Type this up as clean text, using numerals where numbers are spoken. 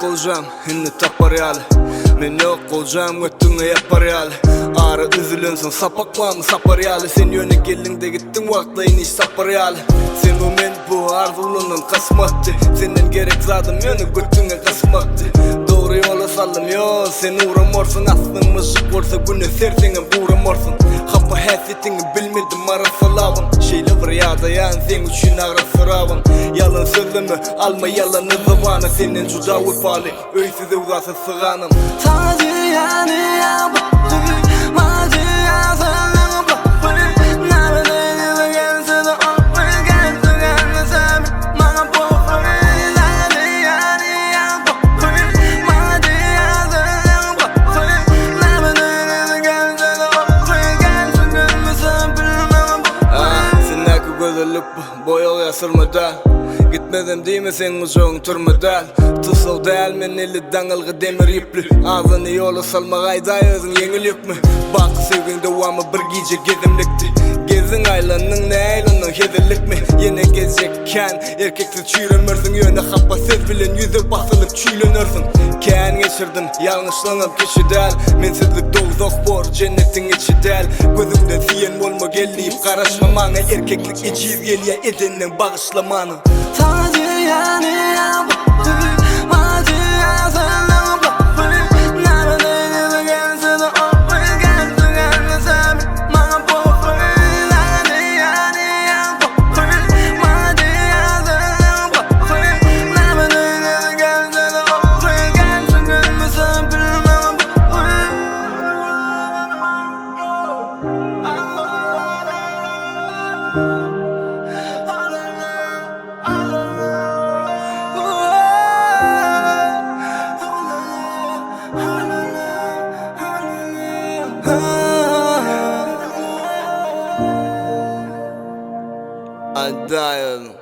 olacağım, inni tapar yali. Men yok olacağım, göttüğüne yapar yali. Ağrı üzülünsün, sapak var mı sapar yali. Sen yöne geldin de gittin, vaklayın iş sapar yali. Sen bu men bu arzulunun kasmaktı. Senden gerek zadım yönü göttüğüne kasmaktı. Doğru yola saldım yo, sen uğramorsun. Aslın mışık olsa güne sersene buğramorsun. Hapa hasretini bilmedim arasalavım. Şeyle var ya dayan sen üçün ağrı sıravım. Yalan sözümü alma yalanı zamanı. Senin cuda vefalı öysiz uzası sığanım. Tacı yani ya baktı Macı ya sanırım baktı Neredeydi gelse de affı Gelse gelmesem bana boğu Tacı yani ya baktı Macı ya sanırım baktı Neredeydi gelse de affı Gelse gelmesem bilmem boğu Sendeki güzellik bu, boyalı yasırmadan. Gitmedim değil mi sen uzun turmadan. Tuzsal değil men eli dangalgı demir ipli. Ağzını yola salma gayda özün yengil yükmü. Bak sevgin devamı bir gece gezimlikti. Gezin aylanın ne aylanın hedelik mi? Yine gezecekken erkeksiz çürümürsün. Yöne hapa ses bilen yüzü basılıp çüylönürsün. Ken geçirdim yanlışlanıp kişi değil. Mensizlik dozok bor cennetin içi değil. Gözümden siyen olma gelleyip karışmamanı. Erkeklik eciz geliye edinin bağışlamanı. Tacı yani ya baktı Macı ya sanırım baktı Neredeydi gelse de affı Gelse gelmesem bana boğu Tacı yani ya baktı Macı ya sanırım baktı Neredeydi gelse de affı Gelse gelmesem bilmem I die.